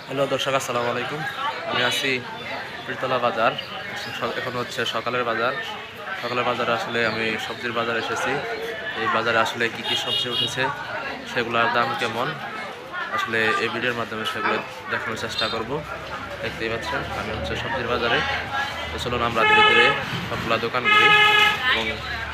Hello দর্শক, আসসালামু আলাইকুম। আমি আছি পীরতলা বাজার। এখন হচ্ছে সকালের বাজার। সকালের বাজারে আসলে আমি সবজির বাজারে এসেছি। এই বাজারে আসলে কি কি সবজি উঠেছে, সেগুলোর দাম কেমন, আসলে এই ভিডিওর মাধ্যমে সেগুলো দেখানোর চেষ্টা করব। দেখতেই পাচ্ছেন আমি হচ্ছে সবজির বাজারে। তো চলুন আমরা ধীরে ধীরে সবগুলা দোকান করি এবং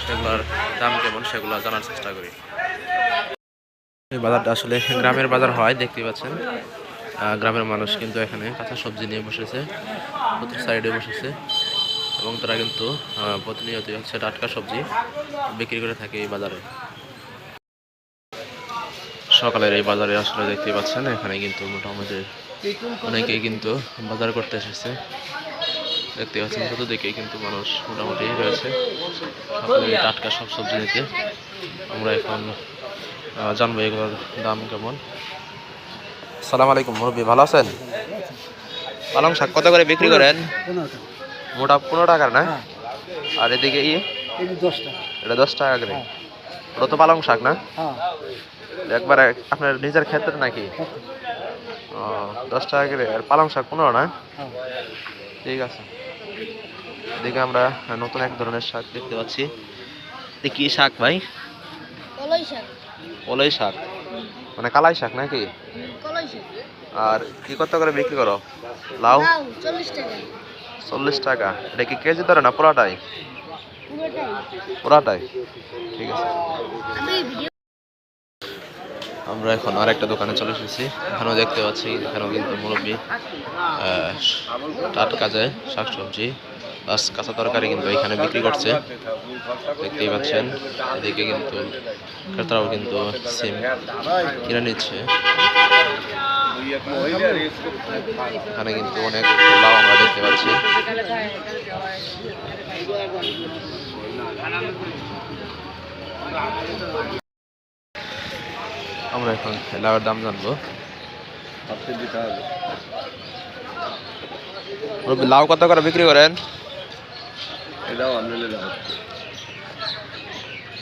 সেগুলোর দাম কেমন সেগুলো জানার চেষ্টা করি। এই বাজারটা আসলে গ্রামের বাজার হয়, দেখতেই পাচ্ছেন। গ্রামের মানুষ কিন্তু এখানে কাঁচা সবজি নিয়ে বসেছে, প্রতি সাইডে বসেছে এবং তারা কিন্তু প্রতিনিয়ত হচ্ছে টাটকা সবজি বিক্রি করে থাকে এই বাজারে। সকালের এই বাজারে আসলে দেখতে পাচ্ছেন এখানে কিন্তু মোটামুটি অনেকেই কিন্তু বাজার করতে এসেছে। দেখতে পাচ্ছেন চতুর্দিকেই কিন্তু মানুষ মোটামুটি রয়েছে সকালে টাটকা সব সবজি নিতে। আমরা এখন জানবো এগুলোর দাম কেমন। আসসালামু আলাইকুম মুরব্বী, ভালো আছেন? পালং শাক কত করে বিক্রি করেন? মোটা 15 টাকার না? আর এদিকে এটা 10 টাকা করে। ওটা তো পালং শাক না? একবারে আপনার নিজের ক্ষেত্রে নাকি? ও, 10 টাকা করে। আর পালং শাক 15 না? ঠিক আছে। এদিকে আমরা নতুন এক ধরনের শাক দেখতে পাচ্ছি। কি শাক ভাই? কলাই শাক মানে কালাই শাক নাকি? আর কি কত করে বিক্রি করো? লাউ 40 টাকা। এটা কি কেজি ধরে না পুরাটাই? পুরাটাই, ঠিক আছে। আমরা এখন আরেকটা দোকানে চলে এসেছি। এখানেও দেখতে পাচ্ছি, এখানেও কিন্তু মুরব্বী টাটকা যায় শাকসবজি প্লাস কাঁচা তরকারি কিন্তু এখানে বিক্রি করছে, দেখতেই পাচ্ছেন। এদিকে কিন্তু ক্রেতারাও কিন্তু সিম কিনে নিচ্ছে। এখানে কিন্তু অনেক লাউ আমরা দেখতে পাচ্ছি। আমরা এখন লাউয়ের দাম জানবো। লাউ কত করে বিক্রি করেন?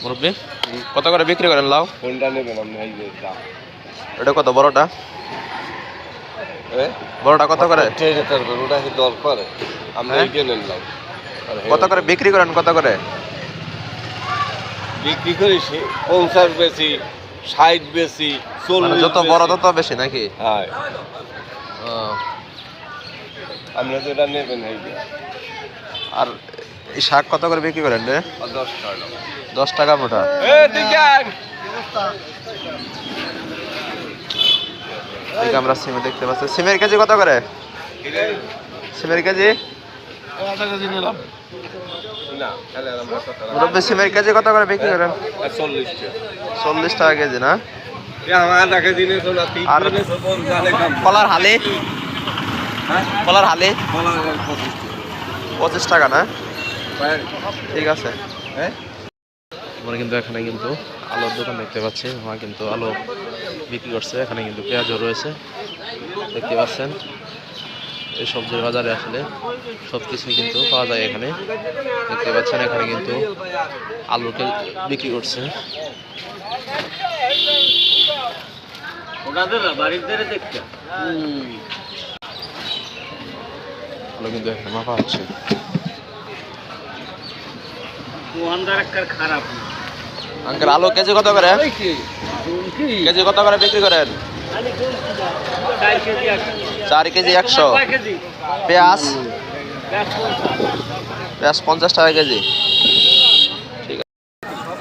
মুরব্বী কত করে বিক্রি করেন লাউ? এটা কত বড়টা? বড়টা কত করে? কত করে বিক্রি করেন? কত করে বিক্রি করেছি? 50 বেশি, 60 বেশি, 40। যত বড় তত বেশি নাকি? হ্যাঁ। আপনি তো এটা নেবেন। আর এই শাক কত করে বিক্রি করেন রে? 10 টাকা। 10 টাকা মোটা। আমরা সিমে দেখতে পাচ্ছি। সিমের কেজি কত করে? সিমের কেজি সিমের কেজি কত করে বিক্রি করেন? 40 টাকা কেজি না? আর কলার হালি? কলার হালি 25 টাকা না? ঠিক আছে। আমরা কিন্তু এখানে কিন্তু আলুর দোকান দেখতে পাচ্ছি। আমার কিন্তু আলু বিক্রি করছে। এখানে কিন্তু পেঁয়াজও রয়েছে, দেখতে পাচ্ছেন। এই সবজির বাজারে আসলে সব কিছুই কিন্তু পাওয়া যায় এখানে, দেখতে পাচ্ছেন। এখানে কিন্তু আলুকে বিক্রি করছে। আলু কিন্তু এখানে মাপা হচ্ছে। আঙ্কেল আলু কেজি কত করে? কেজি কত করে বিক্রি করেন? 4 কেজি 100। পেঁয়াজ 50 টাকা কেজি। ঠিক আছে।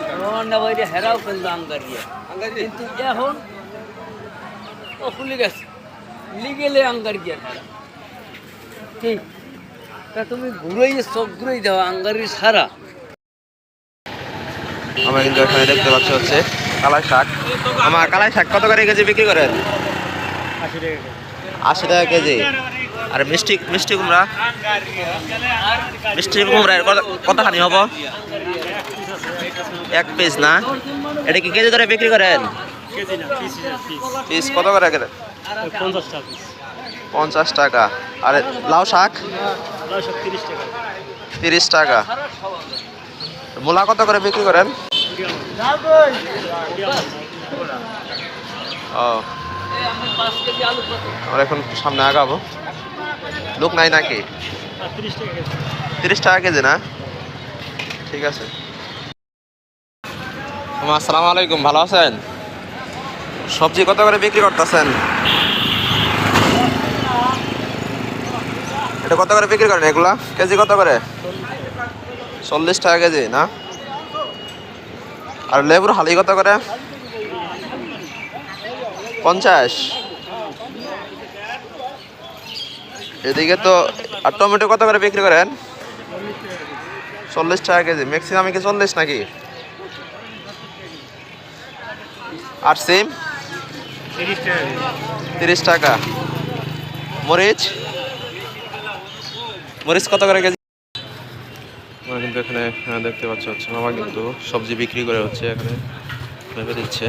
তুমি ঘুরেই সব ঘুরেই দাও আঙ্গারি সারা। আমরা কিন্তু এখানে দেখতে পাচ্ছি হচ্ছে কালাই শাক। আমার কালাই শাক কত করে কেজি বিক্রি করেন? 80 টাকা কেজি। আর মিষ্টি মিষ্টি কুমড়া, মিষ্টি কুমড়া কতখানি হব? 1 পিস না? এটা কি কেজি ধরে বিক্রি করেন? পিস কত করে? 50 টাকা। আর লাউ শাক 30 টাকা। মূলা কত করে বিক্রি করেন? ও, আমরা এখন সামনে আগাবো। লোক নাই নাকি? 30 টাকা কেজি না? ঠিক আছে। আসসালামু আলাইকুম, ভালো আছেন? সবজি কত করে বিক্রি করতেছেন? এটা কত করে বিক্রি করেন এগুলা? কেজি কত করে? 40 টাকা কেজি না? আর লেবুর হালি কত করে? 50। এদিকে তো। আর টমেটো কত করে বিক্রি করেন? 40 টাকা কেজি। ম্যাক্সিমাম কি 40 নাকি? আর সিম 30 টাকা। মরিচ মরিচ কত করে কেজি? আমরা কিন্তু এখানে দেখতে পাচ্ছি হচ্ছে মামা কিন্তু সবজি বিক্রি করে হচ্ছে এখানে ভেবে দিচ্ছে।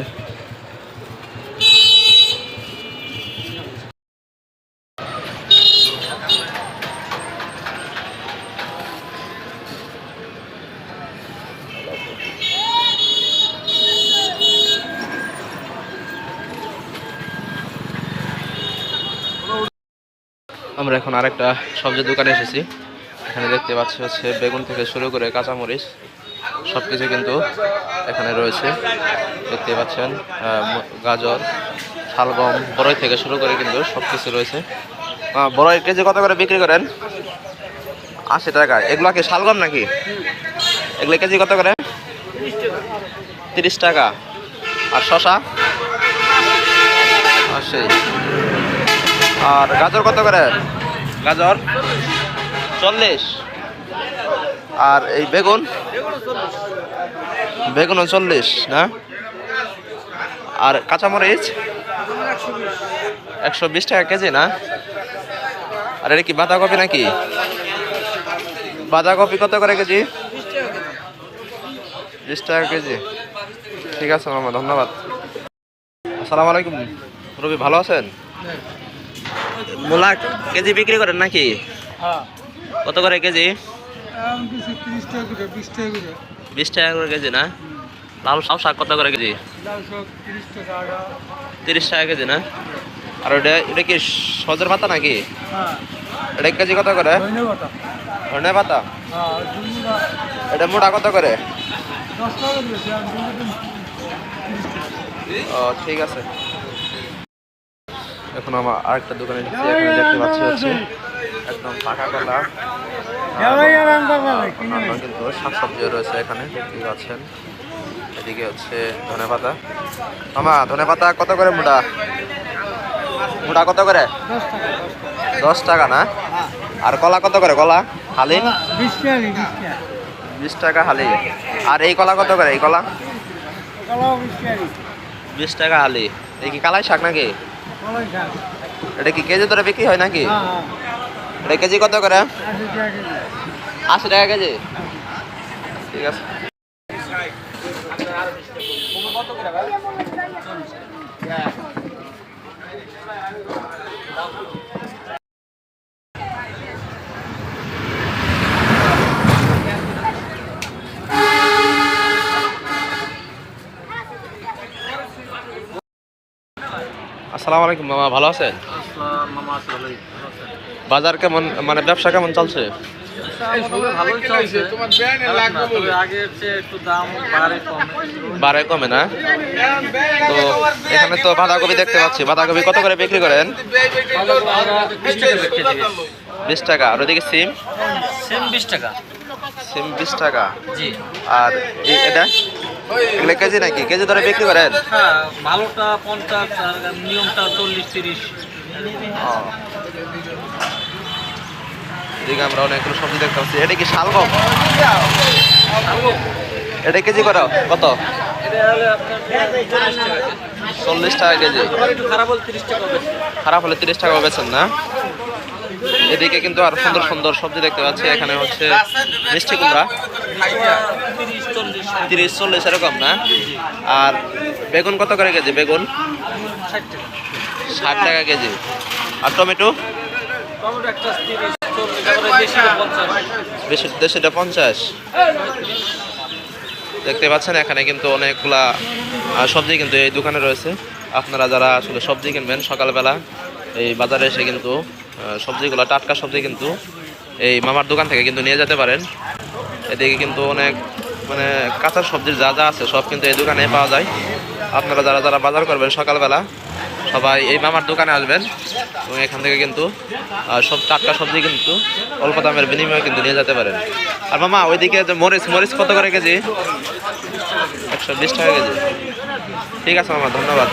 আমরা এখন আরেকটা সবজির দোকানে এসেছি। এখানে দেখতে পাচ্ছি হচ্ছে বেগুন থেকে শুরু করে কাঁচামরিচ সব কিছু কিন্তু এখানে রয়েছে। দেখতে পাচ্ছেন গাজর, শালগম, বড়ই থেকে শুরু করে কিন্তু সব কিছু রয়েছে। বড়ই কেজি কত করে বিক্রি করেন? 80 টাকা। এগুলো কি শালগম নাকি? এগুলো কেজি কত করে? 30 টাকা। আর শশা? সেই। আর গাজর কত করে? গাজর 40। আর এই বেগুন? বেগুনও 40 না? আর কাঁচামরিচ 120 টাকা কেজি না? আর এটা কি বাঁধাকপি নাকি? বাঁধাকপি কত করে কেজি? 20 টাকা কেজি। ঠিক আছে মামা, ধন্যবাদ। আসসালামু আলাইকুম রবি, ভালো আছেন? মূলা কেজি বিক্রি করেন নাকি? কত করে কেজি? 20 টাকা করে কেজি না? লাল শাক কত করে কেজি? 30 টাকা কেজি না? আর এটা কি সজের পাতা নাকি? এটা কেজি কত করে? ধনে পাতা। এটা মোটা কত করে? ও, ঠিক আছে। এখন আমার আরেকটা দোকানে ঢুকছি। এখানে দেখতে পাচ্ছি হচ্ছে একদম পাকা কলা, অন্যান্য কিন্তু শাকসবজিও রয়েছে এখানে দেখতে পাচ্ছেন। এদিকে হচ্ছে ধনেপাতা। মামা ধনেপাতা কত করে মোটা? মোটা কত করে? 10 টাকা না? আর কলা কত করে? কলা হালি 20 টাকা হালি। আর এই কলা কত করে? এই কলা 20 টাকা হালি। এই কি কালাই শাক নাকি? এটা কি কেজি ধরে বিক্রি হয় নাকি? এটা কেজি কত করে? 80 টাকা কেজি। ঠিক আছে। আসসালামু আলাইকুম মামা, ভালো আছেন? বাজার কেমন, মানে ব্যবসা কেমন চলছে? বাড়ে কমে না? তো এখানে তো বাঁধাকপি দেখতে পাচ্ছি। বাঁধাকপি কত করে বিক্রি করেন? 20 টাকা। আর ওদিকে সিম? সিম 20 টাকা। সিম 20 টাকা। জি। আর এটা এগুলো কেজি নাকি? কেজি ধরে বিক্রি করেন? হ্যাঁ, ভালোটা 50 আর নিয়মটা 40-30। এদিকে আমরা অনেকগুলো সবজি দেখতে পাচ্ছি। এটা কি শালগম? এটা কেজি কত? এটা হলে আপনার 40 টাকা। 40 টাকা কেজি। আবার একটু খারাপ হলে 30 টাকা হবে। খারাপ হলে 30 টাকা বেচেন না? এদিকে কিন্তু আর সুন্দর সুন্দর সবজি দেখতে পাচ্ছি। এখানে হচ্ছে মিষ্টি কুমড়া 30-40 এরকম না? আর বেগুন কত করে কেজি? বেগুন 60 টাকা। 60 টাকা কেজি। আর টমেটো? টমেটো একটা 30-40, তারপরে দেশিটা 50। বেশি দেশিটা 50। দেখতে পাচ্ছেন এখানে কিন্তু অনেকগুলা সবজি কিন্তু এই দোকানে রয়েছে। আপনারা যারা আসলে সবজি কিনবেন সকালবেলা এই বাজারে এসে কিন্তু সবজিগুলো টাটকা সবজি কিন্তু এই মামার দোকান থেকে কিন্তু নিয়ে যেতে পারেন। এদিকে কিন্তু অনেক মানে কাঁচা সবজির যা যা আছে সব কিন্তু এই দোকানে পাওয়া যায়। আপনারা যারা যারা বাজার করবেন সকালবেলা সবাই এই মামার দোকানে আসবেন এবং এখান থেকে কিন্তু সব টাটকা সবজি কিন্তু অল্প দামের বিনিময়ে কিন্তু নিয়ে যেতে পারেন। আর মামা ওইদিকে যে মরিচ মরিচ কত করে কেজি? 120 টাকা কেজি। ঠিক আছে মামা, ধন্যবাদ।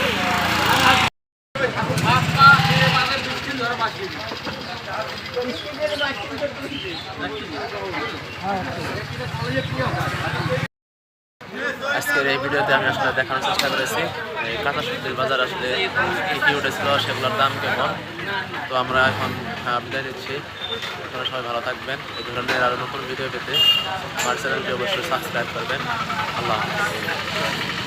আজকের এই ভিডিওতে আমি আসলে দেখানোর চেষ্টা করেছি এই কাঁচা সবজির বাজার আসলে কী কী উঠেছিল, সেগুলোর দাম কেমন। তো আমরা এখন বিদায় নিচ্ছি। আপনারা সবাই ভালো থাকবেন। এই ধরনের আরও নতুন ভিডিও পেতে আমার চ্যানেলটি অবশ্যই সাবস্ক্রাইব করবেন। আল্লাহ হাফেজ।